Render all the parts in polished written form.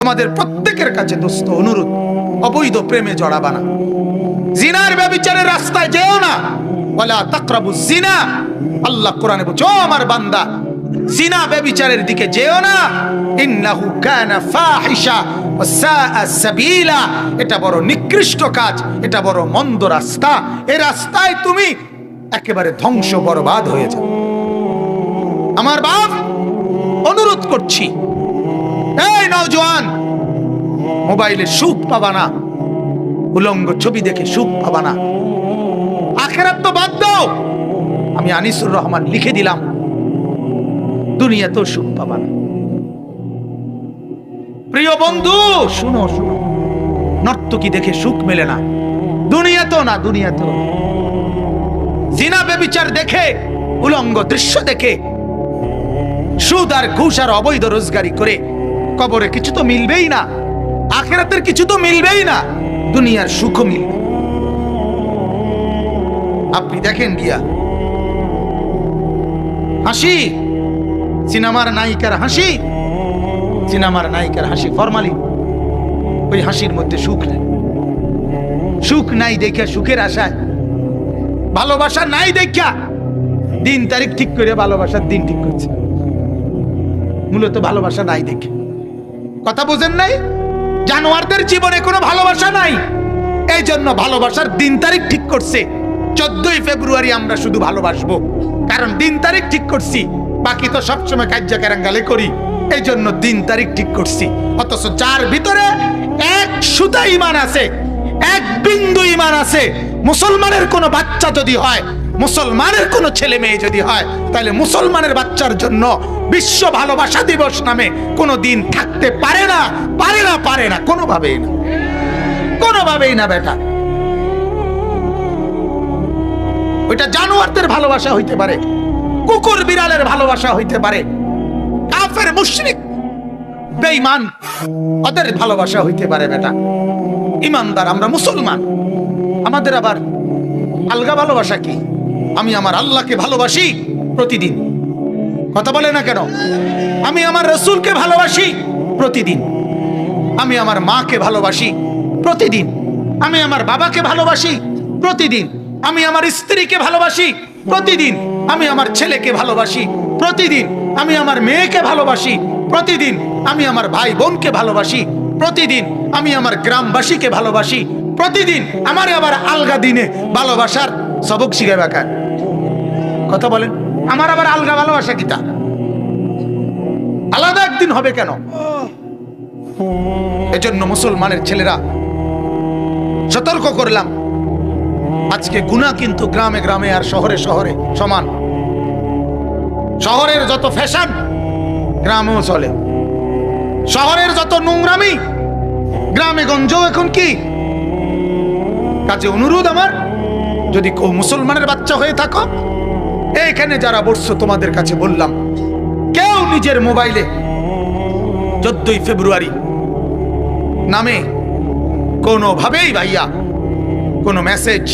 তোমাদের প্রত্যেকের কাছে দোস্ত অনুরোধ, অবৈধ প্রেমে জড়াবা না, জিনার ব্যভিচারের রাস্তায় যেও না। ওয়ালা তাকরাবুজ জিনা, আল্লাহ কোরআনে বলছে ও আমার বান্দা, জিনা ব্যভিচারের দিকে যেও না। ইন্নাহু কানা ফাহিশা ওয়া সাআ সাবিলা, এটা বড় নিকৃষ্ট কাজ, এটা বড় মন্দ রাস্তা। এই রাস্তায় তুমি একেবারে ধ্বংস বরবাদ হয়ে যাবে। আমার বাপ অনুরোধ করছি, এই নওজোয়ান, মোবাইলে সুখ পাবা না, উলঙ্গ ছবি দেখে সুখ পাবা না। আখিরাত তো বাদ দাও, আমি আনিসুর রহমান লিখে দিলাম, দুনিয়াতেও সুখ পাবা না। প্রিয় বন্ধু শুনো শুনো, নর্তকী দেখে সুখ মেলে না, দুনিয়াতেও না, দুনিয়াতেও। জিনা ব্যভিচার দেখে, উলঙ্গ দৃশ্য দেখে, সুদ আর ঘুষ আর অবৈধ রোজগারি করে কবরে কিছু তো মিলবেই না, আখিরাতের কিছু তো মিলবেই না, দুনিয়ার সুখও মিলবে। আপনি দেখেন গিয়া হাসি, সিনেমার নায়িকার হাসি, সিনেমার নায়িকার হাসি ফরমালিন, ওই হাসির মধ্যে সুখ নেই। সুখ নাই দেখা সুখের আশায়, ভালোবাসা নাই দেখা দিন তারিখ ঠিক করে ভালোবাসার দিন ঠিক করছে, মূলত ভালোবাসা নাই দেখে। কথা বোঝেন নাই? জানোয়ারদের জীবনে কোনো ভালোবাসা নাই, এই জন্য ভালোবাসার দিন তারিখ ঠিক করছে 14ই ফেব্রুয়ারি আমরা শুধু ভালোবাসবো, কারণ দিন তারিখ ঠিক করছি। বাকি তো সবসময় কাজ্জা কেরাঙ্গালে করি, এই জন্য দিন তারিখ ঠিক করছি। অথচ যার ভিতরে এক সুতা ঈমান আছে, এক বিন্দু ঈমান আছে, মুসলমানের কোনো বাচ্চা যদি হয়, মুসলমানের কোনো ছেলে মেয়ে যদি হয়, তাহলে মুসলমানের বাচ্চার জন্য বিশ্ব ভালোবাসা দিবস নামে কোনো দিন থাকতে পারে না, পারে না, পারে না, কোনোভাবেই না, কোনোভাবেই না বেটা। ওইটা জানোয়ারদের ভালোবাসা হইতে পারে, কুকুর বিড়ালের ভালোবাসা হইতে পারে, কাফের মুশরিক বেঈমান ওদের ভালোবাসা হইতে পারে বেটা। ইমানদার আমরা মুসলমান, আমাদের আবার আলগা ভালোবাসা কি? আমি আমার আল্লাহকে ভালোবাসি প্রতিদিন, কথা বলে না কেন? আমি আমার রাসূলকে ভালোবাসি প্রতিদিন, আমি আমার মাকে ভালোবাসি প্রতিদিন, আমি আমার বাবাকে ভালোবাসি প্রতিদিন, আমি আমার স্ত্রীকে ভালোবাসি প্রতিদিন, আমি আমার ছেলেকে ভালোবাসি প্রতিদিন, আমি আমার মেয়েকে ভালোবাসি প্রতিদিন, আমি আমার ভাই বোনকে ভালোবাসি প্রতিদিন, আমি আমার গ্রামবাসীকে ভালোবাসি প্রতিদিন। আমার আবার আলগা দিনে ভালোবাসার সবক শিখাবে কার? কথা বলেন, আমার আবার আলগা ভালোবাসা কিতা? আলাদা একদিন হবে কেন? এজন্য মুসলমানের ছেলেরা সতর্ক করলাম, আজকে গুনাহ কিন্তু গ্রামে গ্রামে আর শহরে শহরে সমান। শহরের যত ফ্যাশন গ্রামেও চলে, শহরের যত নোংরামি গ্রামে গঞ্জেও এখন কি। কাজে অনুরোধ আমার, যদি কেউ মুসলমানের বাচ্চা হয়ে থাকো, এইখানে যারা বসছো তোমাদের কাছে বললাম, কেউ নিজের মোবাইলে 14ই ফেব্রুয়ারি নামে কোনোভাবেই ভাইয়া কোনো মেসেজ,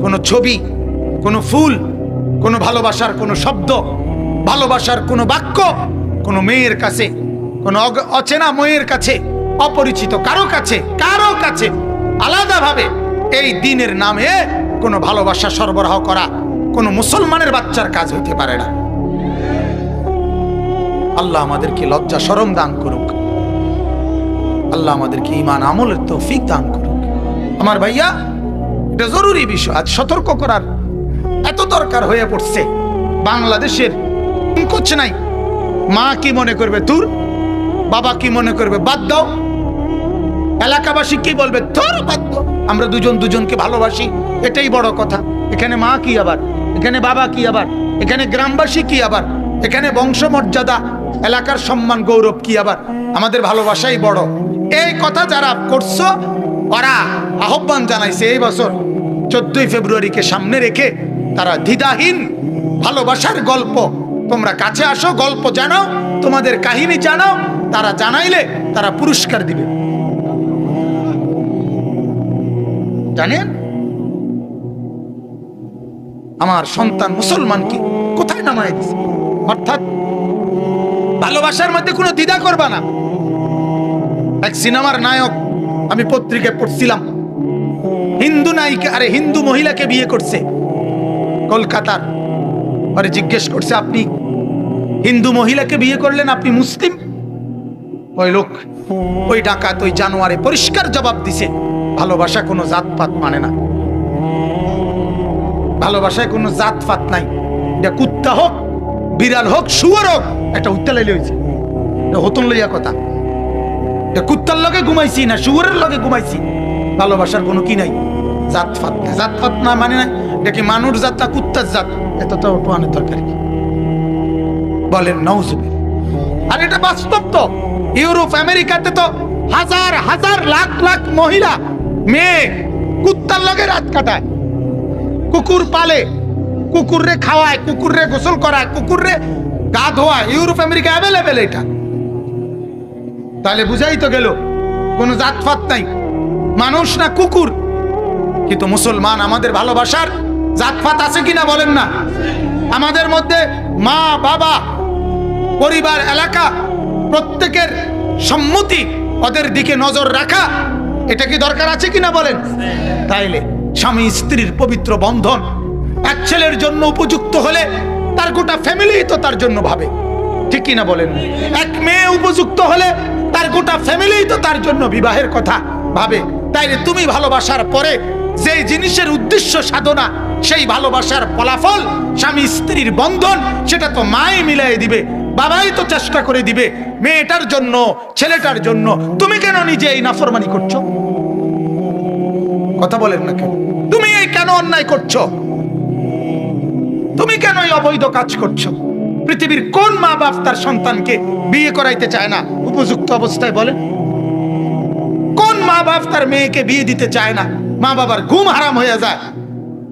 কোনো ছবি, কোনো ফুল, কোনো ভালোবাসার কোনো শব্দ, ভালোবাসার কোনো বাক্য কোনো মেয়ের কাছে, কোনো অচেনা মেয়ের কাছে, অপরিচিত কারো কাছে আলাদাভাবে এই দিনের নামে কোনো ভালোবাসা সরবরাহ করা কোনো মুসলমানের বাচ্চার কাজ হইতে পারে না। আল্লাহ আমাদেরকে লজ্জা শরম দান করুক, আল্লাহ আমাদেরকে ঈমান আমলের তৌফিক দান করুক। আমার ভাইয়া, এটা জরুরি বিষয়, আজ সতর্ক করার এত দরকার হয়ে পড়ছে। বাংলাদেশের কুছ নাই, মা কি মনে করবে তোর, বাবা কি মনে করবে বাদ দাও, এলাকাবাসী কি বলবে তোর বাদ দাও। আমরা দুজন দুজনকে ভালোবাসি, এটাই বড় কথা। এখানে মা কি আবার, এখানে বাবা কি আবার, এখানে গ্রামবাসী কি আবার, এখানে বংশমর্যাদা, এলাকার সম্মান গৌরব কি আবার, আমাদের ভালোবাসাই বড়। এই কথা যারা করছো, ওরা আহ্বান জানাইছে এই বছর 14ই ফেব্রুয়ারিকে সামনে রেখে তারা দ্বিধাহীন ভালোবাসার গল্প, তোমরা কাছে আসো, গল্প জানাও, তোমাদের কাহিনী জানাও, তারা জানাইলে তারা পুরস্কার দিবে। জানেন আমার সন্তান মুসলমানকে কোথায় নামায় দিছে? অর্থাৎ ভালোবাসার মধ্যে কোনো দ্বিধা করবা না। এক সিনেমার নায়ক, আমি পত্রিকায় পড়ছিলাম, হিন্দু নায়িকা, আরে হিন্দু মহিলাকে বিয়ে করছে কলকাতার। আরে জিজ্ঞেস করছে, আপনি হিন্দু মহিলাকে বিয়ে করলেন, আপনি মুসলিম? ওই লোক, ওই ডাকাত, ওই জানোয়ারে পরিষ্কার জবাব দিছে, ভালোবাসা কোনো জাতপাত মানে না, ভালোবাসায় কোনো জাতপাত নাই। এটা কুত্তা হোক, বিড়াল হোক, শুয়োর হোক, একটা উত্তা লাইলে হয়েছে, হতন লইয়া কথা। এটা কুত্তার লগে ঘুমাইছি না শুয়োরের লগে ঘুমাইছি, ভালোবাসার কোনো কি নাই, জাতপাত। জাতপাত না মানে না, এটা কি মানুষ জাত না কুত্তার জাত? এতটা ওটানের দরকার কি? বলেন নাউজুবিল্লাহ। আর এটা বাস্তব তো। ইউরোপ আমেরিকাতে তো হাজার হাজার লাখ লাখ মহিলা মেয়ে কুত্তার লগে রাত কাটায়, কুকুর পালে, কুকুররে খাওয়ায়, কুকুররে গোসল করায়, কুকুররে গা ধোয়ায়। ইউরোপ আমেরিকা অ্যাভেলেবেল এটা। তাহলে বুঝাই তো গেল কোনো জাতপাত নাই, মানুষ না কুকুর। কিন্তু মুসলমান, আমাদের ভালোবাসার জাতপাত আছে কিনা বলেন না? আমাদের মধ্যে মা বাবা পরিবার এলাকা প্রত্যেকের সম্মতি, ওদের দিকে নজর রাখা, এটা কি দরকার আছে কিনা বলেন? তাইলে স্বামী স্ত্রীর পবিত্র বন্ধন এক ছেলের জন্য উপযুক্ত হলে তার গোটা ফ্যামিলি তো তার জন্য ভাবে, ঠিক কিনা বলেন? এক মেয়ে উপযুক্ত হলে তার গোটা ফ্যামিলি তো তার জন্য বিবাহের কথা ভাবে। তাইলে তুমি ভালোবাসার পরে যেই জিনিসের উদ্দেশ্য সাধনা, সেই ভালোবাসার ফলাফল স্বামী স্ত্রীর বন্ধন, সেটা তো মাই মিলাই দিবে, বাবাই তো চেষ্টা করে দিবে মেয়েটার জন্য, ছেলেটার জন্য। তুমি কেন নিজে এই নাফরমানি করছো? কথা বলেন না কেন? তুমি এই কেন অন্যায় করছো? তুমি কেন এই অবৈধ কাজ করছো? পৃথিবীর কোন মা বাপ তার সন্তানকে বিয়ে করাইতে চায় না উপযুক্ত অবস্থায়? বলেন, কোন মা বাপ তার মেয়েকে বিয়ে দিতে চায় না? মা বাবার ঘুম হারাম হয়ে যায়,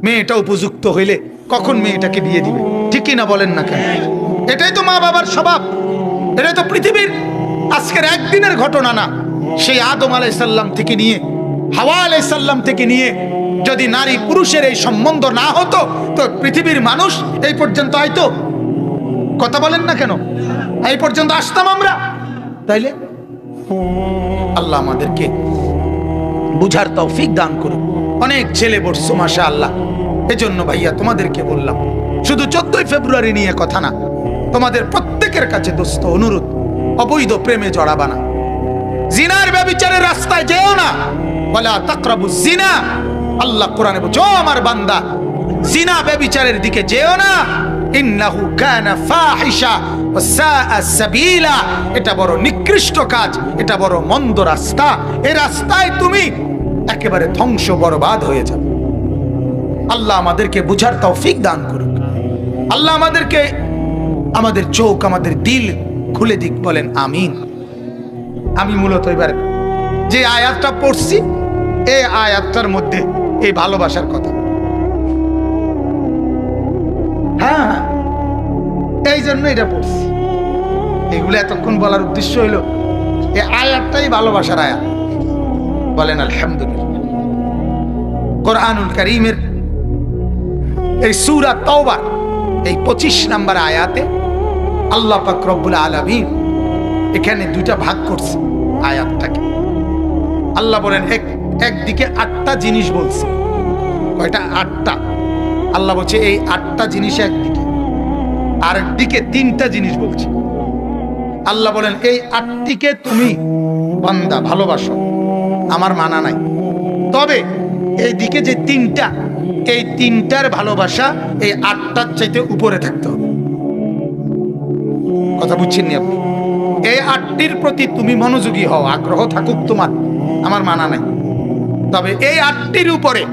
মেয়েটা উপযুক্ত হইলে কখন মেয়েটাকে বিয়ে দিবে, ঠিক কিনা বলেন না কেন? এটাই তো মা বাবার স্বভাব, এটাই তো পৃথিবীর আজকের একদিনের ঘটনা না। সেই আদম আলাইসাল্লাম থেকে নিয়ে হাওয়া আলাইসাল্লাম থেকে নিয়ে যদি নারী পুরুষের এই সম্বন্ধ না হতো, তো পৃথিবীর মানুষ এই পর্যন্ত আইতো? কথা বলেন না কেন? এই পর্যন্ত আসতাম আমরা? তাইলে আল্লাহ আমাদেরকে বুঝার তৌফিক দান করুন। অনেক ছেলে বসছো মাশাআল্লাহ। এজন্য ভাইয়া তোমাদেরকে বললাম, শুধু 14ই ফেব্রুয়ারি নিয়ে কথা না, তোমাদের প্রত্যেকের কাছে দোস্ত অনুরোধ, অবৈধ প্রেমে জড়াবা না, জিনার ব্যভিচারের রাস্তায় যেও না। ওয়ালা তাকরাবুজ জিনা, আল্লাহ কোরআনে বলছে, ও আমার বান্দা, জিনা ব্যভিচারের দিকে যেও না। ইন্নাহু কানা ফাহিশা ওয়া সাআ সাবিলা, এটা বড় নিকৃষ্ট কাজ, এটা বড় মন্দ রাস্তা। এই রাস্তায় তুমি একেবারে ধ্বংস বরবাদ হয়ে যাবে। আল্লাহ আমাদেরকে বুঝার তৌফিক দান করুক। আল্লাহ আমাদেরকে, আমাদের চোখ, আমাদের দিল খুলে দিক, বলেন আমিন। আমি মূলত এবার যে আয়াতটা পড়ছি, এই আয়াতটার মধ্যে এই ভালোবাসার কথা, হ্যাঁ এই জন্য এটা পড়ছি। এগুলো এতক্ষণ বলার উদ্দেশ্য হইল এই আয়াতটাই ভালোবাসার আয়াত। বলেন আলহামদুলিল্লাহ। কোরআনুল কারীমের এই সূরা তাওবা এই 25 নম্বর আয়াতে আল্লাহ পাক রব্বুল আলামিন এখানে দুইটা ভাগ করছে আয়াতটাকে। আল্লাহ বলেন একদিকে 8টা জিনিস বলছে। কয়টা? 8টা। আল্লাহ বলছে এই 8টা জিনিস একদিকে, আর একদিকে 3টা জিনিস বলছে। আল্লাহ বলেন এই 8টিকে তুমি বান্দা ভালোবাসো, আমার মানা নাই, তবে এই দিকে যে 3টা, এই 3টার ভালোবাসা এই 8টার চাইতে উপরে থাকতে হবে। কথা বুঝছেন নি আপনি? এই 8টির প্রতি তুমি মনোযোগী হও, আগ্রহ থাকুক তোমার, আমার মানা নাই, তবে এই 8টির উপরে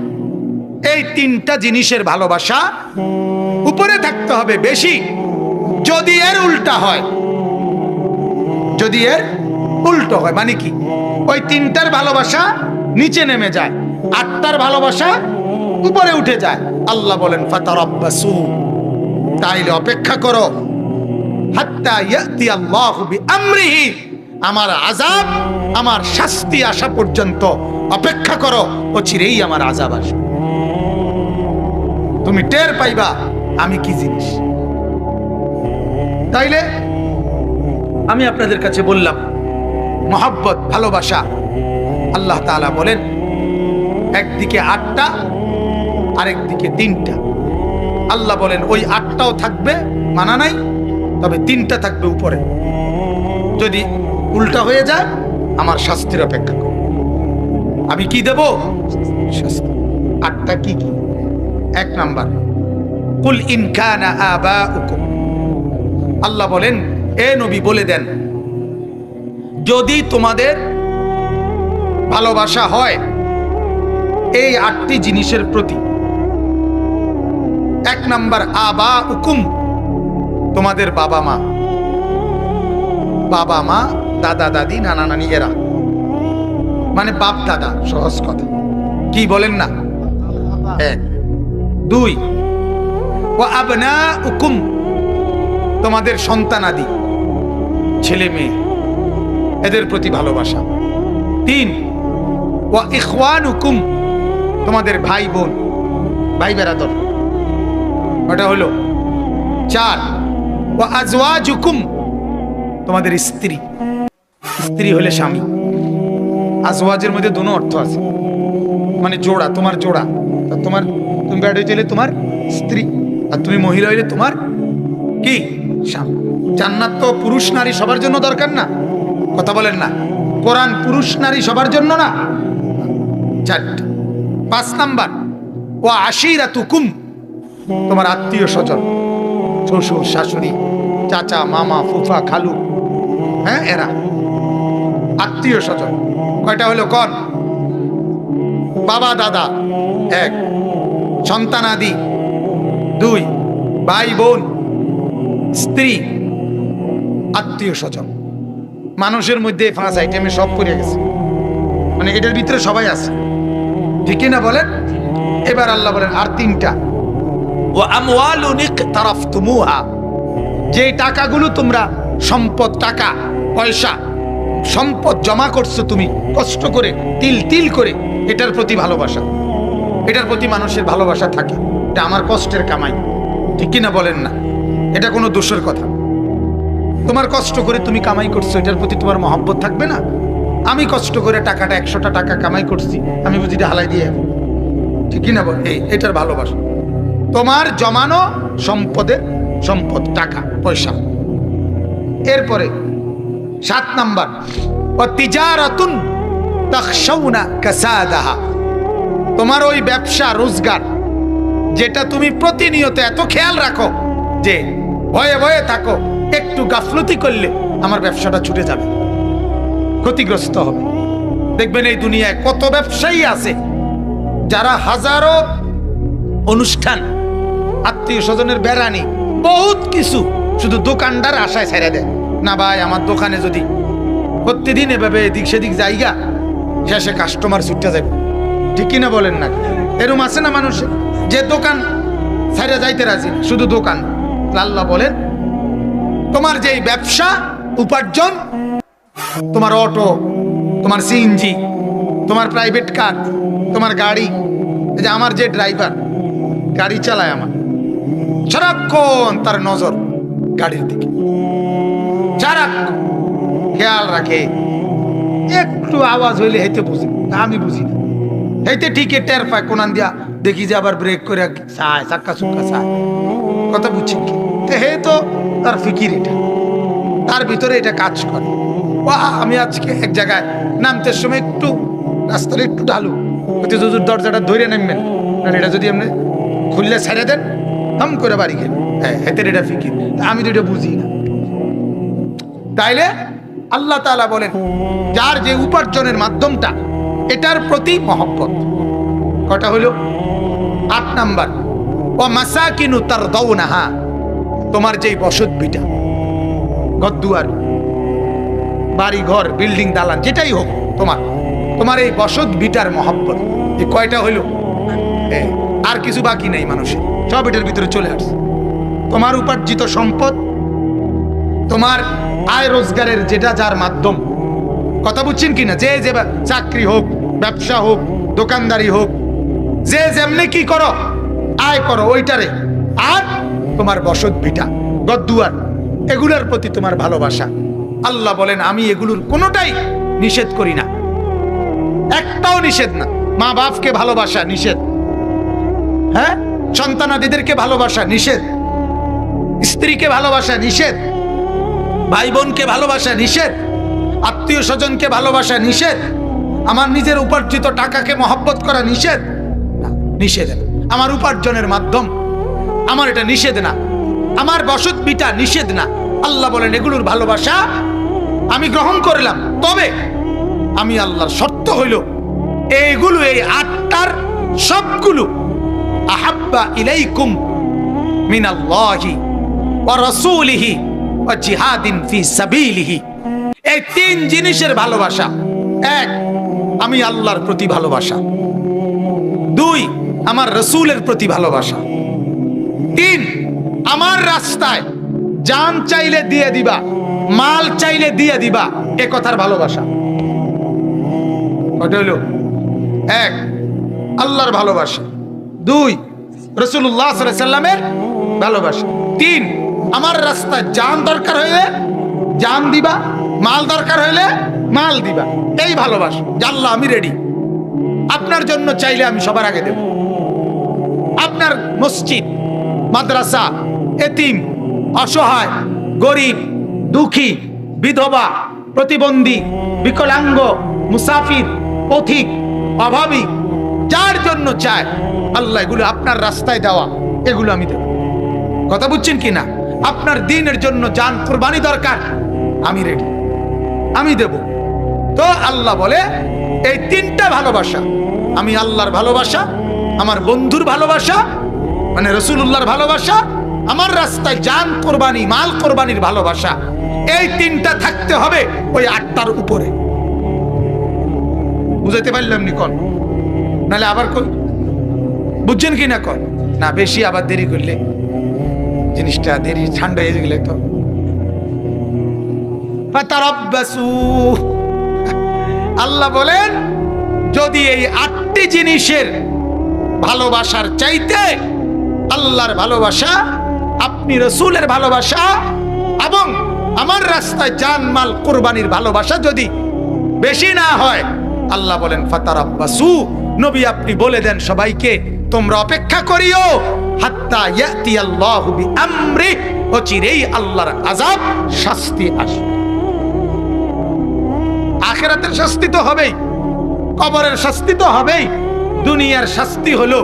এই 3টা জিনিসের ভালোবাসা উপরে থাকতে হবে বেশি। যদি এর উল্টা হয়, যদি এর উল্টো হয়, মানে কি? ওই 3টার ভালোবাসা নিচে নেমে যায়, 8টার ভালোবাসা উপরে উঠে যায়। আল্লাহ বলেন ফাতারাব্বাসু, তাইলে অপেক্ষা করো, হাত্তা ইয়াতি আল্লাহু বিআমরিহি, আমার আযাব, আমার শাস্তি আসা পর্যন্ত অপেক্ষা করো, অচিরেই আমার আযাব আসবে। তুমি টের পাইবা আমি কি জিনিস। তাইলে আমি আপনাদের কাছে বললাম মহব্বত, ভালোবাসা। আল্লাহ তাআলা বলেন একদিকে 8টা আরেকদিকে 3টা। আল্লাহ বলেন ওই 8টাও থাকবে, মানা নাই, তবে 3টা থাকবে উপরে। যদি উল্টা হয়ে যায় আমার শাস্তির অপেক্ষা করো। আমি কি দেব? শাস্তি। 8টা কি কি? 1 নাম্বার, কুল ইন কানা আবাউকুম। আল্লাহ বলেন এ নবী বলে দেন, যদি তোমাদের ভালোবাসা হয় এই 8টি জিনিসের প্রতি। 1 নাম্বার আবাউকুম, তোমাদের বাবা মা। বাবা মা, দাদা দাদি, নানা নানি, এরা মানে বাপ দাদা, সহজ কথা। কি বলেন না? 1। 2 ওয়া আবনাউকুম, তোমাদের সন্তানাদি, ছেলে মেয়ে, এদের প্রতি ভালোবাসা। 3 ওয়া ইখওয়ানুকুম, তোমাদের ভাই বোন, ভাই বেরাদর। ওটা হলো 4 ওয়া আজওয়াজুকুম, তোমাদের স্ত্রী। স্ত্রী হলে স্বামী। আজওয়াজের মধ্যে দুটো অর্থ আছে, মানে জোড়া, তোমার জোড়া। তোমার তুমি বেড হইলে তোমার স্ত্রী, আর তুমি মহিলা হইলে তোমার কি? স্বামী। জান্নাত তো পুরুষ নারী সবার জন্য দরকার না? কথা বলেন না? কোরআন পুরুষ নারী সবার জন্য না? 4টা। 5 নাম্বার ওয়া আশিরাতুকুম, তোমার আত্মীয় স্বজন, শ্বশুর শাশুড়ি, চাচা মামা ফুফা খালু, হ্যাঁ এরা আত্মীয় স্বজন। কয়টা হলো? কোন? বাবা দাদা 1, সন্তানাদি 2, ভাই বোন, স্ত্রী, আত্মীয় স্বজন। মানুষের মধ্যে 5 আইটেমে সব পড়ে গেছে, মানে এটার ভিতরে সবাই আছে, ঠিক না বলেন? এবার আল্লাহ বলেন আর 3টা, ওয়া আমওয়ালুন ইকতারাফতুমুহা, যে টাকাগুলো তোমরা সম্পদ, টাকা পয়সা সম্পদ জমা করছো তুমি কষ্ট করে, তিল তিল করে, এটার প্রতি ভালোবাসা। এটার প্রতি মানুষের ভালোবাসা থাকে, এটা আমার কষ্টের কামাই, ঠিক কিনা বলেন না? এটা কোনো দোষের কথা। তোমার কষ্ট করে তুমি কামাই করছো, এটার প্রতি তোমার মহব্বত থাকবে না? আমি কষ্ট করে টাকাটা 100টা টাকা কামাই করছি, আমি বুঝি এটা হালাই দিয়ে, ঠিক কিনা বল? এটার ভালোবাসা। তোমার জমানো সম্পদের সম্পদ, টাকা পয়সা। এরপরে 7 নাম্বার ওয়া তিজারাতুন তাখশাউনা কাসাদাহা, তোমার ওই ব্যবসা রোজগার যেটা তুমি প্রতিনিয়ত এত খেয়াল রাখো যে ভয়ে ভয়ে থাকো, একটু গাফলতি করলে আমার ব্যবসাটা ছুটে যাবে, ক্ষতিগ্রস্ত হবে। দেখবেন এই দুনিয়ায় কত ব্যবসায়ী আছে যারা হাজারো অনুষ্ঠান, আত্মীয় স্বজনের বেড়ানি, বহুত কিছু শুধু দোকানদার আশায় ছেড়ে দেয়। না ভাই, আমার দোকানে যদি প্রতিদিন এভাবে এদিক সেদিক জায়গা, শেষে কাস্টমার ছুটতে যাবে, ঠিক কিনা বলেন না? এরম আছে না মানুষের, যে দোকান ছেড়ে যাইতে রাজি, শুধু দোকান। আল্লাহ বলেন তোমার যে ব্যবসা উপার্জন, তোমার অটো, তোমার সিএনজি, তোমার প্রাইভেট কার, তোমার গাড়ি, এই যে আমার যে ড্রাইভার গাড়ি চালায়, আমার সারাক্ষণ তার নজর গাড়ির দিকে, সারাক্ষণ খেয়াল রাখে। একটু আওয়াজ হইলে হেতে বুঝি, আমি বুঝি না, হেতে ঠিকই টের পায়, কোনান দিয়া দেখি যে আবার ব্রেক করে চায়, চাক্কা চুক্কা চায়, কথা বুঝছি কি? হে তো তার ফিকির, এটা তার ভিতরে এটা কাজ করে। আমি আজকে এক জায়গায় নামতে সময় একটু রাস্তাটা একটু ঢালু, দরজাটা ধরে নামবেন, এটা যদি আপনি খুললে ছেড়ে দেন, হাম করে বাড়ি গেল। হ্যাঁ, হেতের এটা ফিকির, আমি তো এটা বুঝি না। তাইলে আল্লাহ তাআলা বলেন যার যে উপার্জনের মাধ্যমটা, এটার প্রতি মহব্বত। কটা হলো? 8 নাম্বার ওয়া মাসাকিনু তারদাউনাহা, তোমার যেই বসত ভিটা, ঘরদুয়ার, বাড়ি ঘর, বিল্ডিং, দালান, যেটাই হোক, তোমার এই বসত ভিটার মহব্বত। এই কয়টা হইল? আর কিছু বাকি নেই মানুষের, সব এটার ভিতরে চলে আসছে। তোমার উপার্জিত সম্পদ, তোমার আয় রোজগারের যেটা যার মাধ্যম, কথা বুঝছেন কিনা? যে যে চাকরি হোক, ব্যবসা হোক, দোকানদারি হোক, যে যেমনি কি করো, আয় করো ওইটারে। আর তোমার বসত ভিটা, ঘরদুয়ার, এগুলোর প্রতি তোমার ভালোবাসা। আল্লাহ বলেন আমি এগুলোর কোনোটাই নিষেধ করি না, একটাও নিষেধ না। মা বাপকে ভালোবাসা নিষেধ, হ্যাঁ, সন্তানাদিদেরকে ভালোবাসা নিষেধ, স্ত্রীকে ভালোবাসা নিষেধ, ভাই বোনকে ভালোবাসা নিষেধ, আত্মীয় স্বজনকে ভালোবাসা নিষেধ, আমার নিজের উপার্জিত টাকাকে মহব্বত করা নিষেধ, নিষেধ। আমার উপার্জনের মাধ্যম, আমার এটা নিষেধ না। আমার বসত বিটা নিষেধ না। আল্লাহ বলেন এগুলোর ভালোবাসা আমি গ্রহণ করলাম, তবে আমি আল্লাহর শর্ত হইল এইগুলো, এই 8টার সবগুলো আহাব্বা ইলাইকুম মিনাল্লাহি ওয়া রাসূলিহি ওয়া জিহাদিন ফি সাবিলিহি। এই 3 জিনিসের ভালোবাসা। 1, আমি আল্লাহর প্রতি ভালোবাসা। 2, আমার রাসূলের প্রতি ভালোবাসা। 3, আমার রাস্তায় জান চাইলে দিয়ে দিবা, মাল চাইলে দিয়ে দিবা, এ কথার ভালোবাসা। কত হলো? 1, আল্লাহর ভালোবাসা। 2, রাসূলুল্লাহ সাল্লাল্লাহু আলাইহি সাল্লামের ভালোবাসা। 3, আমার রাস্তায় জান দরকার হইলে জান দিবা, মাল দরকার হইলে মাল দিবা, এই ভালোবাসা। আল্লাহ আমি রেডি, আপনার জন্য চাইলে আমি সবার আগে দেব। আপনার মসজিদ, মাদ্রাসা, এতিম, অসহায়, গরিব, দুঃখী, বিধবা, প্রতিবন্ধী, বিকলাঙ্গ, মুসাফির, পথিক, অভাবী, যার জন্য চায় আল্লাহ এগুলো আপনার রাস্তায় দেওয়া, এগুলো আমি দেব। কথা বুঝছেন কিনা? আপনার দ্বীনের জন্য জান কুরবানি দরকার, আমি রেডি, আমি দেব। তো আল্লাহ বলে এই 3টা ভালোবাসা, আমি আল্লাহর ভালোবাসা, আমার বন্ধুর ভালোবাসা মানে রাসূলুল্লাহর ভালোবাসা, আমার রাস্তায় জান কোরবানি, মাল কোরবানির ভালোবাসা, এই 3টা থাকতে হবে ওই 8টার উপরে। বুঝাইতে পারলাম নি কোন? নাহলে আবার কোন বুঝছেন কি না কোন? না বেশি আবার দেরি করলে জিনিসটা দেরি ঠান্ডা হয়ে গেলে তো ফাতারাব্বাসু। আল্লাহ বলেন যদি এই 8টি জিনিসের ভালোবাসার চাইতে আল্লাহর ভালোবাসা, আপনি রাসূলের ভালোবাসা এবং আমার রাস্তায় জান মাল কুরবানির ভালোবাসা যদি বেশি না হয়, আল্লাহ বলেন ফাতারাব্বাসু, নবী আপনি বলে দেন সবাইকে তোমরা অপেক্ষা করিও হাত্তা ইয়াতিয়াল্লাহু বিআমরি, অচিরেই আল্লাহর আযাব, শাস্তি আসবে। আখিরাতের শাস্তি তো হবেই, কবরের শাস্তি তো হবেই, দুনিয়ার শাস্তি হলো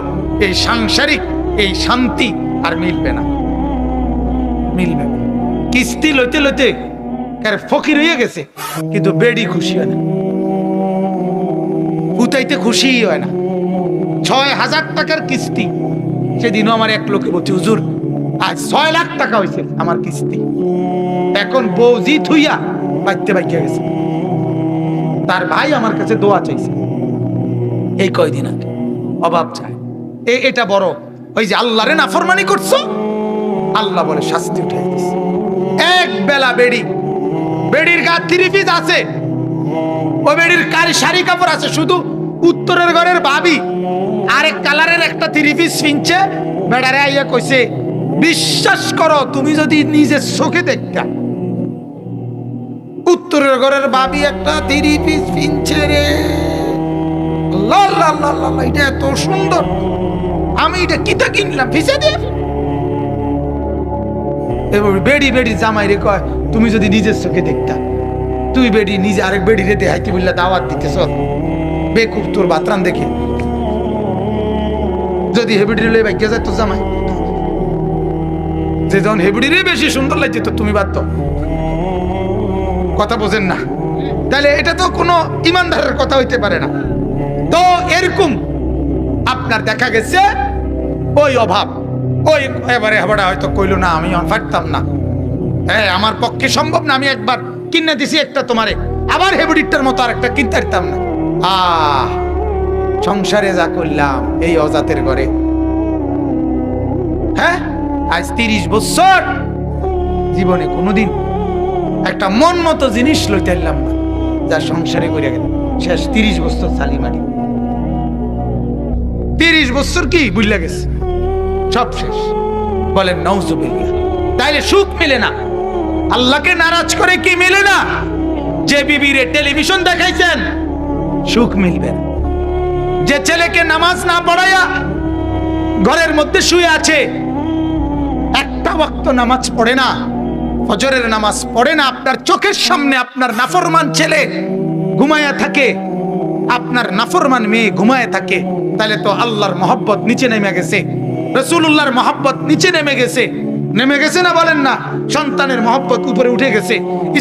এই সাংসারিক এই শান্তি আর মিলবে না, মিলবে না। কিস্তি লইতে লইতে কার ফকির হয়ে গেছে, কিন্তু বেডি খুশি হয় না, উতাইতে খুশি হয় না। 6,000 টাকার কিস্তি, সেদিনও আমার এক লোকে বলছে হুজুর আজ 6 লাখ টাকা হয়েছে আমার কিস্তি। এখন বৌজি থুইয়া বাইতে বাইকে গেছে, তার ভাই আমার কাছে দোয়া চাইছে এই কয়দিন আগে, অভাব চায়। এটা বড় ওই যে আল্লাহরে নাফরমানি করছো, আল্লাহ বলে শাস্তি উঠে দিয়েছে। এক বেলা বেড়ি, বেড়ির গা 3 পিস আছে, ও বেড়ির কারি শাড়ি কাপড় আছে, শুধু উত্তরের ঘরের ভাবি আরেক কালারের একটা 3 পিস কিনছে। বেড়ারে আইয়া কইছে বিশ্বাস করো তুমি যদি নিজের চোখে দেখতা, উত্তরের ঘরের ভাবি একটা 3 পিস কিনছে রে, আল্লাহ আল্লাহ আল্লাহ আল্লাহ, এটা এত সুন্দর, আমি এটা কিতা কিনলাম ভিসা দিয়ে। এবার বেড়ি বেড়ি জামাই রে কয় তুমি যদি নিজের চোখে দেখতা, তুই বেড়ি নিজে আরেক বেড়ি রে দেখাইতে বললা দাওয়াত দিতেছ, বেকুব তোর বাতরান দেখে। যদি হেবিডি লই ভাগ্য যায় তো জামাই, যে যখন হেবিডি রে বেশি সুন্দর লাগছে তো তুমি বাদ তো। কথা বোঝেন না? তাহলে এটা তো কোনো ইমানদারের কথা হইতে পারে না। তো এরকম আপনার দেখা গেছে ওই অভাব, ওই এবারে হাবড়া হয়তো কইলো না আমি পারতাম না, হ্যাঁ আমার পক্ষে সম্ভব না, আমি একবার কিনে দিছি একটা তোমারে, আবার হেবুডিটার মতো আর একটা কিনতে পারতাম না। সংসারে যা করলাম এই অজাতের ঘরে, হ্যাঁ আজ 30 বছর জীবনে কোনোদিন একটা মন মতো জিনিস লইতে পারলাম না, যা সংসারে করে গেল শেষ 30 বছর চালি মারি, 30 বছর কি বুঝলা গেছে, সব শেষ। বলেন নাউজুবিল্লাহ। তাইলে সুখ মিলে না, আল্লাহকে নারাজ করে কি মিলে না? যে বিবিরে টেলিভিশন দেখাইছেন সুখ মিলবে না। যে ছেলেকে নামাজ না পড়াইয়া ঘরের মধ্যে শুয়ে আছে, একটা ওয়াক্ত নামাজ পড়ে না, ফজরের নামাজ পড়ে না, আপনার চোখের সামনে আপনার নাফরমান ছেলে ঘুমায়া থাকে, আপনার নাফরমান মেয়ে ঘুমায় থাকে, তাহলে তো আল্লাহর মহব্বত নিচে নেমে গেছে, রাসূলুল্লাহর মহব্বত নিচে নেমে গেছে। নেমে গেছে না বলেন না? সন্তানের মহব্বত উপরে উঠে গেছে,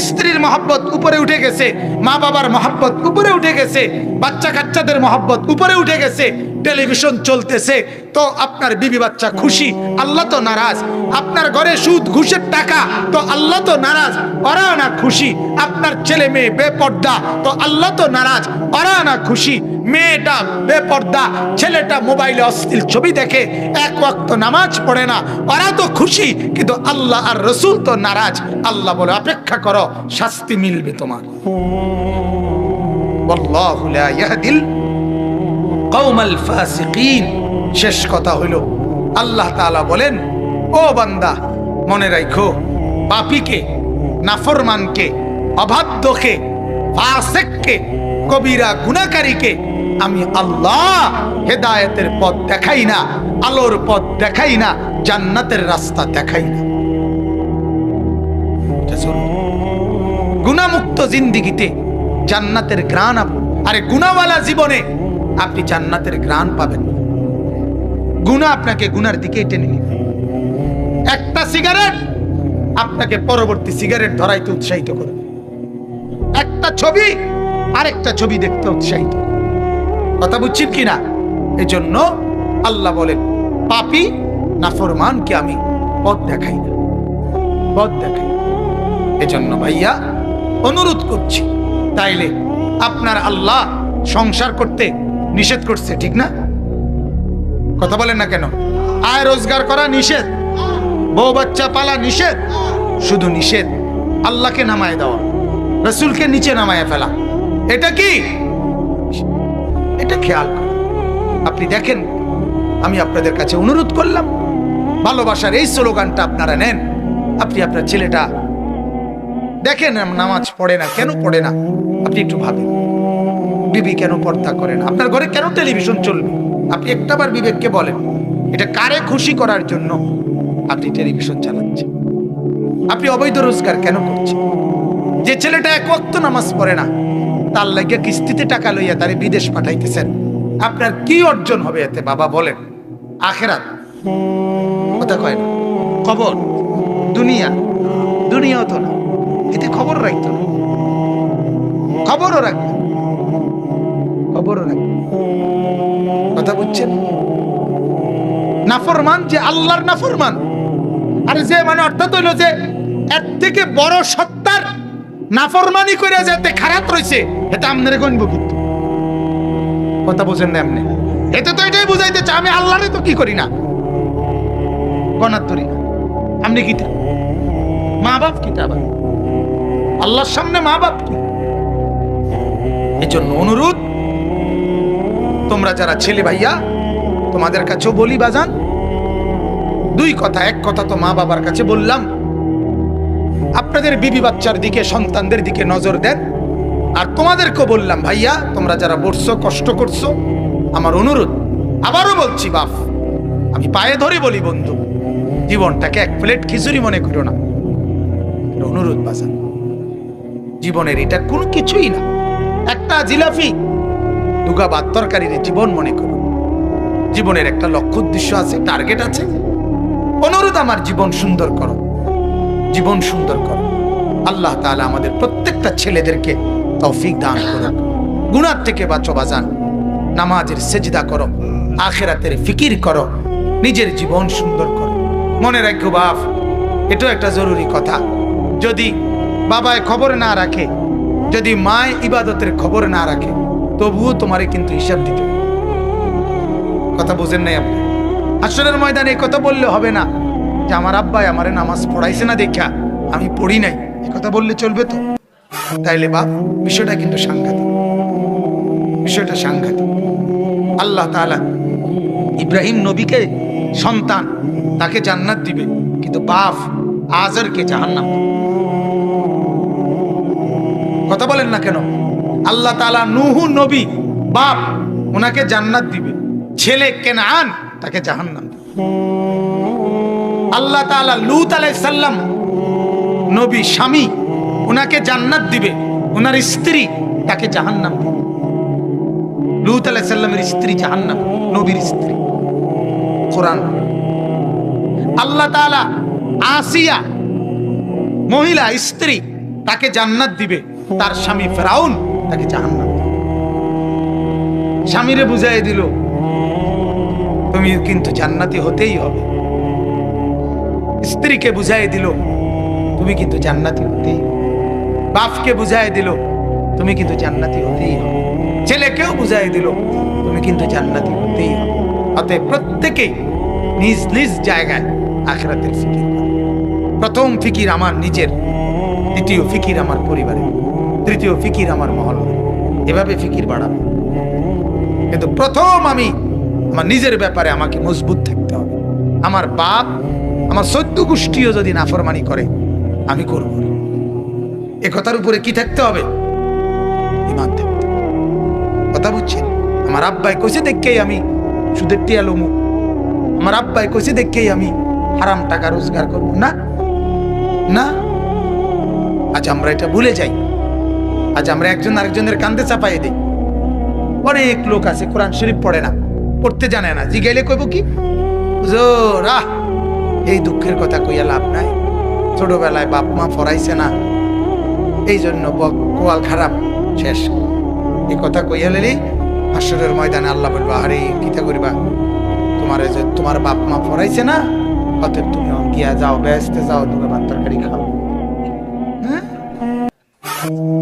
স্ত্রীর মহব্বত উপরে উঠে গেছে, মা বাবার মহব্বত উপরে উঠে গেছে, বাচ্চা কাচ্চাদের মহব্বত উপরে উঠে গেছে। টেলিভিশন চলতেছে তো আপনার বিবি বাচ্চা খুশি, আল্লাহ তো নারাজ। আপনার ঘরে সুদ ঘুষের টাকা তো আল্লাহ তো নারাজ, ওরা না খুশি। আপনার ছেলে মেয়ে বেপর্দা তো আল্লাহ তো নারাজ, ওরা না খুশি। মেয়েটা বেপর্দা, ছেলেটা মোবাইলে অশ্লীল ছবি দেখে, এক ওয়াক্ত নামাজ পড়ে না, ওরা তো খুশি, কিন্তু আল্লাহ আর রসুল তো নারাজ। আল্লাহ বলে অপেক্ষা করো, শাস্তি মিলবে তোমার। ওয়াল্লাহু লা ইয়াহদিল কওমাল ফাসিকিন। শেষ কথা হলো আল্লাহ তাআলা বলেন, ও বান্দা মনে রাখো, পাপীকে, নাফরমানকে, অবাধ্যকে, ফাসিককে, কবিরা গুনাহকারীকে আমি আল্লাহ হেদায়েতের পথ দেখাই না, আলোর পথ দেখাই না, জান্নাতের রাস্তা দেখাই না। গুনাহমুক্ত জিন্দেগিতে জান্নাতের ঘ্রাণ, আরে গুনাহওয়ালা জীবনে আপনি জান্নাতের ঘ্রাণ পাবেন না। গুনাহ আপনাকে গুনার দিকে টেনে নেবে। একটা সিগারেট আপনাকে পরবর্তী সিগারেট ধরাইতে উৎসাহিত করবে, একটা ছবি আরেকটা ছবি দেখতে উৎসাহিত। কথা বুঝছেন কিনা? এজন্য আল্লাহ বলেন, পাপী নাফরমানকে আমি পথ দেখাই না, পথ দেখাই। এজন্য ভাইয়া অনুরোধ করছি, তাইলে আপনার আল্লাহ সংসার করতে নিষেধ করছে, ঠিক না? কথা বলেন না কেন? আয় রোজগার করা নিষেধ, বউ বাচ্চা পালা নিষেধ, শুধু নিষেধ আল্লাহকে নামায় দেওয়া, রাসূলকে নিচে নামায় ফেলা। এটা কি? এটা খেয়াল করেন। আপনি দেখেন, আমি আপনাদের কাছে অনুরোধ করলাম, ভালোবাসার এই স্লোগানটা আপনারা নেন। আপনি আপনার ছেলেটা দেখেন নামাজ পড়ে না, কেন পড়ে না? আপনি একটু ভাবেন, বিবি কেন পর্দা করে না? আপনার ঘরে কেন টেলিভিশন চলবে? আপনি একটাবার বিবেককে বলেন, এটা কারে খুশি করার জন্য আপনি টেলিভিশন চালাচ্ছেন? আপনি অবৈধ রোজগার কেন করছেন? যে ছেলেটা এক ওয়াক্ত নামাজ পড়ে না, তার লাগে কিস্তিতে টাকা লইয়া তারে বিদেশ পাঠাইতেছেন, আপনার কি অর্জন হবে এতে? বাবা বলেন, আখেরাত কথা কয় না, খবর, দুনিয়া, দুনিয়াও তো না, এতে খবর রাখতো না, খবরও রাখবে, খবরও রাখবে। কথা বুঝছেন? নাফরমান যে আল্লাহর নাফরমান, আর যে মানে অর্থাৎ হইল যে এর থেকে বড় সত্তার নাফরমানি করে যেতে খারাপ রয়েছে, এটা আপনারে গণব কিন্তু। কথা বোঝেন না? এমনি এতে তো এটাই বুঝাইতে চাই, আমি আল্লাহরে তো কি করি না, গণাত ধরি না। আপনি কিটা? মা বাপ কিটা? আবার আল্লাহর সামনে মা বাপ কি? এই জন্য অনুরোধ, তোমরা যারা ছেলে ভাইয়া, তোমাদের কাছেও বলি বাজান, দুই কথা। এক কথা তো মা বাবার কাছে বললাম, আপনাদের বিবি বাচ্চার দিকে, সন্তানদের দিকে নজর দেন। আর তোমাদেরকেও বললাম, ভাইয়া তোমরা যারা বসছো, কষ্ট করছো, আমার অনুরোধ, আবারও বলছি বাপ, আমি পায়ে ধরে বলি, বন্ধু, জীবনটাকে এক প্লেট খিচুড়ি মনে করো না। অনুরোধ বাজান, জীবনের এটা কোনো কিছুই না, একটা জিলাপি, দুগা ভাত তরকারির জীবন মনে করো। জীবনের একটা লক্ষ্য উদ্দেশ্য আছে, টার্গেট আছে। অনুরোধ, আমার জীবন সুন্দর করো, জীবন সুন্দর করো। আল্লাহ তাআলা আমাদের প্রত্যেকটা ছেলেদেরকে তৌফিক দান করুন। গুনাহ থেকে বাঁচো বাজান, নামাজের সেজদা করো, আখিরাতের ফিকির করো, নিজের জীবন সুন্দর করো। মনে রাখো বাপ, এটাও একটা জরুরি কথা, যদি বাবায় খবর না রাখে, যদি মায় ইবাদতের খবর না রাখে, তবুও তোমারে কিন্তু হিসাব দিতে। কথা বুঝেন নাই আপনি? হাসরের ময়দানে এই কথা বললে হবে না যে আমার আব্বাই আমারে নামাজ পড়াইছে না দেখা আমি পড়ি নাই, এই কথা বললে চলবে তো? তাইলে বাপ, বিষয়টা কিন্তু সাংঘাতিক, বিষয়টা সাংঘাতিক। আল্লাহ তাআলা ইব্রাহিম নবীকে সন্তান, তাকে জান্নাত দিবে, কিন্তু বাপ আজরকে জাহান্নাম। কথা কথা বলেন না কেন? আল্লাহ তাআলা নূহ নবী বাপ ওনাকে জান্নাত দিবে, ছেলে কেনান তাকে জাহান্নাম দিবে। আল্লাহ তাআলা লূত আলাইহিস সালাম নবী স্বামী ওনাকে জান্নাত দিবে, ওনার স্ত্রী তাকে জাহান্নাম দিবে। লূত আলাইহিস সালামের স্ত্রী জাহান্নাম, নবীর স্ত্রী। কোরআন। আল্লাহ তাআলা আসিয়া মহিলা স্ত্রী তাকে জান্নাত দিবে, তার স্বামী ফেরাউন তাকে জাহান্নাম দিবে। স্বামীরে বুঝাই দিল তুমি কিন্তু জান্নাতি হতেই হবে, স্ত্রীকে বুঝাই দিল তুমি কিন্তু জান্নাতি হতেই হবে, বাপকে বুঝাই দিল তুমি কিন্তু জান্নাতি হতেই হবে, ছেলেকেও বুঝাই দিল তুমি কিন্তু জান্নাতি হতেই হবে। অতএব প্রত্যেকেই নিজ নিজ জায়গায় আখিরাতের ফিকির করে। প্রথম ফিকির আমার নিজের, দ্বিতীয় ফিকির আমার পরিবারের, তৃতীয় ফিকির আমার মহল্লা। এভাবে ফিকির বাড়াবে। কিন্তু প্রথম আমি আমার নিজের ব্যাপারে আমাকে মজবুত থাকতে হবে। আমার বাপ আমার 14 গোষ্ঠীও যদি নাফরমানি করে আমি করব না। এ কথার উপরে কি থাকতে হবে? ঈমান থাকতে হবে। কথা বুঝছেন? আমার আব্বাই কইছে দেখেই আমি সুদের টিয়া লমু, আমার আব্বাই কইছে দেখেই আমি হারাম টাকা রোজগার করব না, না। আজ আমরা এটা ভুলে যাই। আজ আমরা একজন আরেকজনের কান্দে চাপাই দিই। অনেক লোক আছে কোরআন শরীফ পড়ে না, পড়তে জানে না, জিগাইলে কইব কি হুজুর এই দুঃখের কথা কইয়া লাভ নাই, ছোটবেলায় বাপ মা পড়াইছে না এই জন্য কোয়াল খারাপ, শেষ। এই কথা কইয়া লেলি হাসরের ময়দানে আল্লাহ বলবা আরে কিতা করিবা, তোমার যে তোমার বাপ মা পড়াইছে না, অতএব তুমি গিয়া যাও, বেহেশতে যাও, তুমি ভাত তরকারি খাও।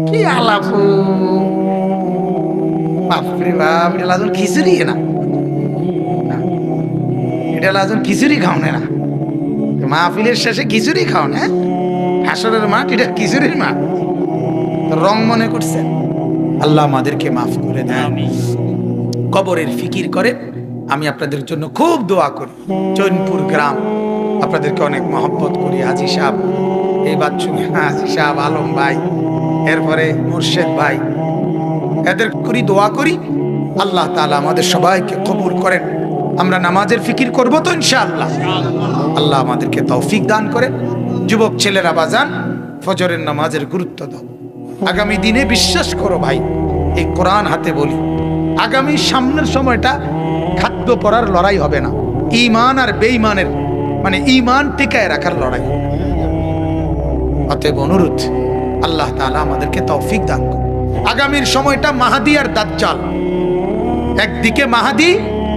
কি আলাপ বাপরে বাপ, এটা লাজন খিচুড়ি না, এটা লাজন খিচুড়ি খাওনে না, মাহফিলের শেষে খিচুড়ি খাও না, হাসরের মাঠ এটা খিচুড়ির মাঠ, রং মনে করছেন। আল্লাহ আমাদেরকে মাফ করে দেন। কবরের ফিকির করে আমি আপনাদের জন্য খুব দোয়া করি। চৈনপুর গ্রাম আপনাদেরকে অনেক মহব্বত করি। হাজী সাহেব, এই বাচ্চু হাজী সাহেব, আলম ভাই, এরপরে মুর্শেদ ভাই, এদের করি দোয়া করি আল্লাহ তাআলা আমাদের সবাইকে কবুল করেন। আমরা নামাজের ফিকির করব তো ইনশাআল্লাহ। আল্লাহ আমাদেরকে তৌফিক দান করেন। যুবক ছেলেরা বাজান, ফজরের নামাজের গুরুত্ব দাও। আগামী দিনে বিশ্বাস করো ভাই, এই কোরআন হাতে বলি, আগামী সামনের সময়টা খাদ্য পড়ার লড়াই হবে না, ঈমান আর বেঈমানের মানে ঈমান টিকায় রাখার লড়াই। অতএব অনুরোধ আল্লাহ তাআলা আমাদেরকে তৌফিক দান করুন। আগামীর সময়টা মাহাদি আর দাজ্জাল, একদিকে মাহাদি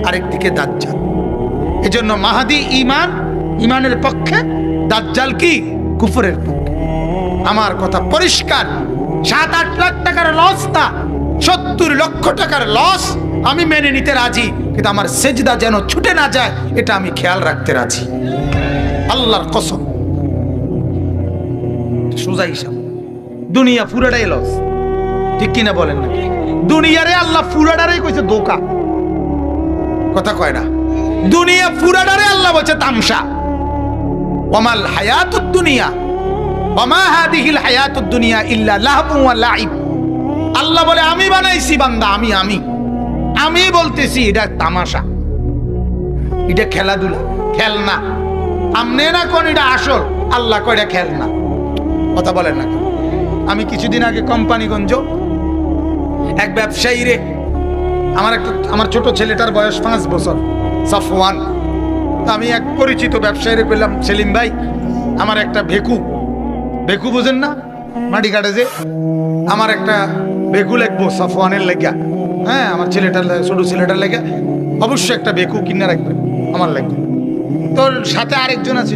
আরেকদিকে দাজ্জাল। এজন্য মাহাদি ঈমান, ঈমানের পক্ষে, দাজ্জাল কি কুফরের পক্ষে। আমার কথা পরিষ্কার, 7-8 লাখ টাকার লস না, 70 লক্ষ টাকার লস আমি মেনে নিতে রাজি, কিন্তু আমার সেজদা যেন ছুটে না যায় এটা আমি খেয়াল রাখতে রাজি, আল্লাহর কসম। সোজা হিসাব। দুনিয়া পুরাটাই লস, ঠিক কিনা বলেন না? দুনিয়ারে আল্লাহ পুরাটারে কইছে ধোঁকা, কথা কয় না? দুনিয়া পুরাটারে আল্লাহ বলছে তামসা। ওয়ামাল হায়াতুদ দুনিয়া ওয়ামা হাদিহিল হায়াতুদ দুনিয়া ইল্লা লাহবু ওয়া লাইব। আল্লাহ বলে আমি বানাইছি বান্দা, আমি বলতেছি এটা তামাশা, এটা খেলাধুলা, খেলনা। আমনে না কোন এটা আসল, আল্লাহ কয় এটা খেলনা। কথা বলেন না? আমি কিছুদিন আগে কোম্পানিগঞ্জ এক ব্যবসায়ী রে, আমার ছোট ছেলেটার বয়স 5 বছর, সাফওয়ান। আমি এক পরিচিত ব্যবসায়ীরে বললাম, সেলিম ভাই আমার একটা ভেকু বুঝেন না, মাটি কাটে যে, আমার একটা ভেকু লাগবো সাফওয়ানের লেগা। হ্যাঁ, আমার ছেলেটার, ছোট ছেলেটার লেগা অবশ্যই একটা ভেকু কিনে রাখবেন, আমার লাগবে। তোর সাথে আরেকজন আছে,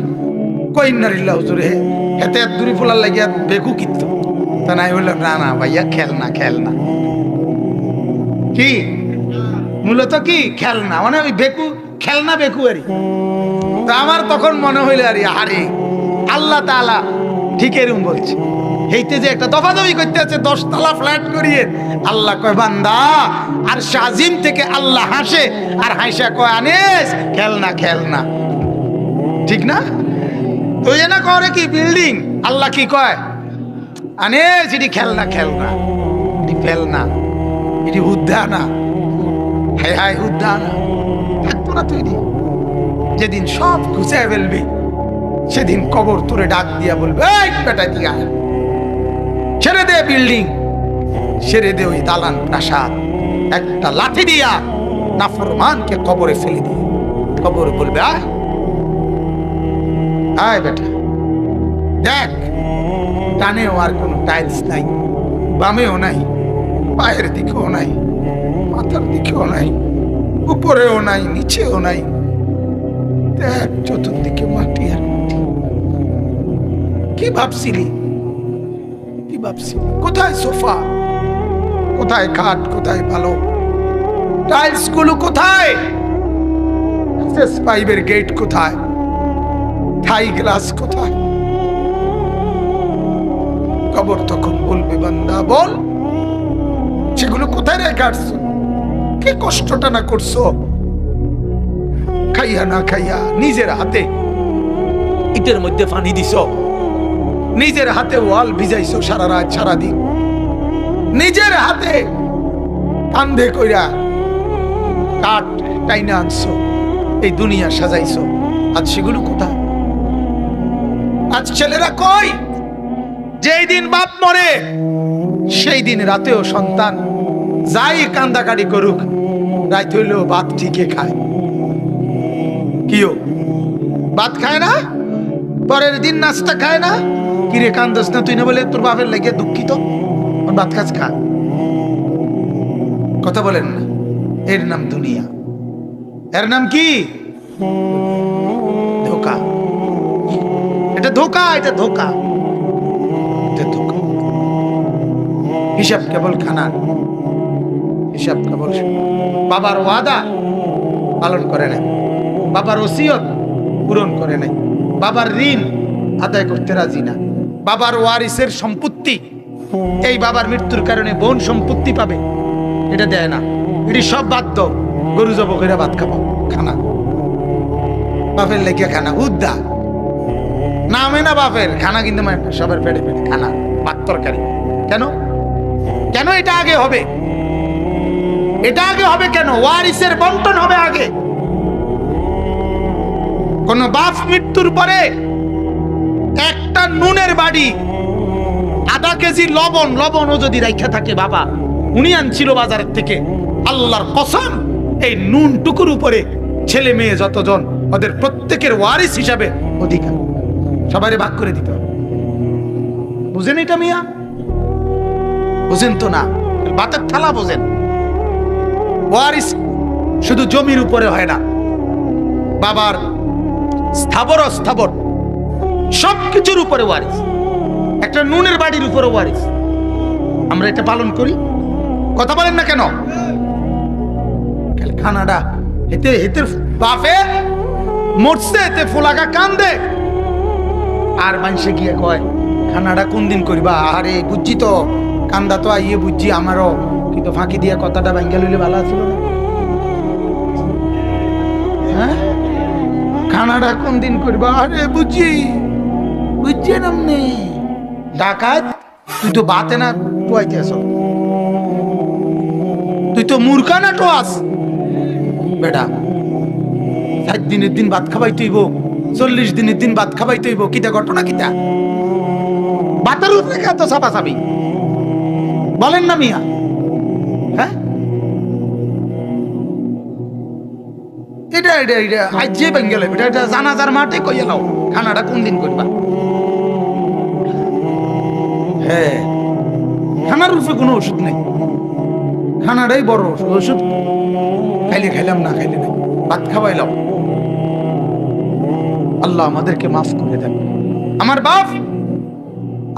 কইন্নারিল্লাহ হুজুর, হেতে দূরি ফোলার লাগিয়া ভেকু কিনত। তা নাই বললাম না ভাইয়া, খেলনা কি মূলত কি খেলনা, মানে ওই ভেকু খেলনা ভেকু আরি। তা আমার তখন মনে হইল আরে আল্লাহ তাআলা ঠিক এরকম বলছে, এইতে যে একটা দফাদফি করতে আছে 10 তলা ফ্ল্যাট করিয়ে, আল্লাহ কয় বান্দা আর শাজিম থেকে আল্লাহ হাসে, আর হাসা কয় আনিস খেলনা, ঠিক না? তো এ না করে কি বিল্ডিং, আল্লাহ কি কয় আনে যেটি খেলনা খেলনা, এটি ফেলনা, এটি হুদ্দা না, হায় হায় হুদ্দা না, থাকতো না তৈরি। যেদিন সব খুঁজে ফেলবি সেদিন কবর তোরে ডাক দিয়া বলবে, এই বেটা দিয়া ছেড়ে দে বিল্ডিং, ছেড়ে দে ওই দালান প্রাসাদ, একটা লাঠি দিয়া নাফরমানকে কবরে ফেলে দিয়ে কবর বলবে, আয় আয় বেটা দেখ, ডানেও আর কোনো টাইলস নাই, বামেও নাই, পায়ের দিকেও নাই, মাথার দিকেও নাই, উপরেও নাই, নিচেও নাই, দেখ চতুর্দিকে মাটি আর মাটি। কি ভাবছিলি, কি ভাবছিলি? কোথায় সোফা, কোথায় খাট, কোথায় ভালো টাইলস গুলো, কোথায় পাইপের গেট, কোথায় থাই গ্লাস, কোথায়? কবর তখন বলবে, বান্দা বল সেগুলো কোথায় রেখে আসছো? কি কষ্টটা না করছো, খাইয়া না খাইয়া নিজের হাতে ইটের মধ্যে পানি দিছ, নিজের হাতে ওয়াল ভিজাইছো সারা রাত সারাদিন, নিজের হাতে কান্ধে কইরা কাঠ টাইনা আনছো, এই দুনিয়া সাজাইছো, আজ সেগুলো কোথায়? আজ ছেলেরা কই, যেই দিন বাপ মরে সেই দিন রাতেও সন্তান যাই কান্দাকাটি করুক, রাত হইলেও ভাত ঠিকই খায়। কিও ভাত খায় না, পরের দিন নাস্তা খায় না, কিরে কান্দস না তুই, না বলে তোর বাপের লেগে দুঃখিত, ভাত খাস খা। কথা বলেন না, এর নাম দুনিয়া, এর নাম কি? ধোকা। এটা ধোকা, এটা ধোকা, এটা ধোকা। হিসাব কেবল খানার, হিসাব কেবল বাবার ওয়াদা পালন করে নাই, বাবার ওসিয়ত পূরণ করে নাই, বাবার ঋণ আদায় করতে রাজি না, বাবার ওয়ারিসের সম্পত্তি, এই বাবার মৃত্যুর কারণে বোন সম্পত্তি পাবে, এটা দেয় না, এটি সব বাদ দাও, গরু জব করে ভাত খাবো, খানা বাপের লেগে খানা, উদ্দা নামে না বাপের খানা, কিন্তু সবার পেটে পেটে খানা, ভাত তরকারি। কেন কেন এটা আগে হবে? এটা আগে হবে কেন? ওয়ারিসের বন্টন হবে আগে। কোন বাপ মৃত্যুর পরে একটা নুনের বাড়ি, আধা কেজি লবণ, লবণও যদি রাখা থাকে বাবা, উনি আনছিল বাজারের থেকে, আল্লাহর কসম এই নুন টুকুর উপরে ছেলে মেয়ে যতজন, ওদের প্রত্যেকের ওয়ারিস হিসাবে অধিকার, সবারই ভাগ করে দিতে হবে। বুঝেন এটা মিয়া? বুঝেন তো না, ভাতের থালা বোঝেন। ওয়ারিস শুধু জমির উপরে হয় না, বাবার স্থাবর অস্থাবর সবকিছুর উপরে ওয়ারিস, একটা নুনের বাড়ির উপরে ওয়ারিস। আমরা এটা পালন করি, কথা বলেন না কেন? খানাডা এতে এতে বাপে মরছে, এতে ফোলাকা কান্দে, আর মানুষে গিয়ে কয় খানাডা কোন দিন করিবা? আরে বুঝছি তো, কান্দা তো আইয়ে বুঝছি আমারও, কিন্তু ফাঁকি দিয়ে কথাটা ভাঙ্গা লইলে ভালো ছিল না। হ্যাঁ, খানাডা কোন দিন করবা? আরে বুঝছি বুঝছি নামনি ডাকাত, তুই তো বাতে না টুয়াইতে আস, তুই তো মূর্খা না টোয়াস বেটা। 60 দিনের দিন ভাত খাবাই তুইব, 40 দিনের দিন ভাত খাবাই তুইব, কিটা ঘটনা কিটা? ভাতের উপরে এত চাপা চাবি বলেন না মিয়া? হ্যাঁ, এটা এটা এটা আজ যে বেঙ্গল এটা জানাজার মাঠে কই এলাও, খানাটা কোন দিন করবা? হ্যাঁ, খানার রূপে কোনো ওষুধ নেই, খানাটাই বড় ওষুধ। ওষুধ খাইলে খাইলাম, না খাইলে না, ভাত খাওয়াইলাম। আল্লাহ আমাদেরকে মাফ করে দেন। আমার বাপ,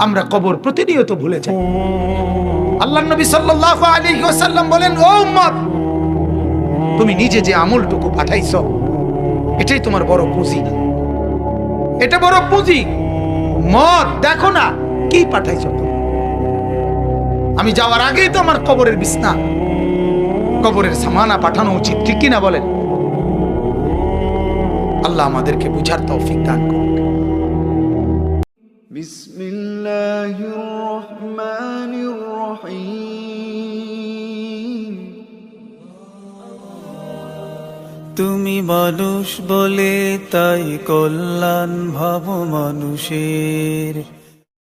আমরা কবর প্রতিনিয়ত ভুলে যাই। আল্লাহ নবী সাল্লাল্লাহু আলাইহি ওয়াসাল্লাম বলেন, ও উম্মত, তুমি নিজে যে আমলটুকু পাঠাইছো এটাই তোমার বড় পুঁজি, এটা বড় পুঁজি। মত দেখো না কি পাঠাইছো। আমি যাওয়ার আগেই তো আমার কবরের বিছনা, কবরের সামানা পাঠানো উচিত, ঠিক কিনা বলেন? আল্লাহ আমাদেরকে বুঝার তৌফিক দান করুন। বিসমিল্লাহির রহমানির তুমি মানুষ বলে তাই কল্যাণ ভাব মানুষের।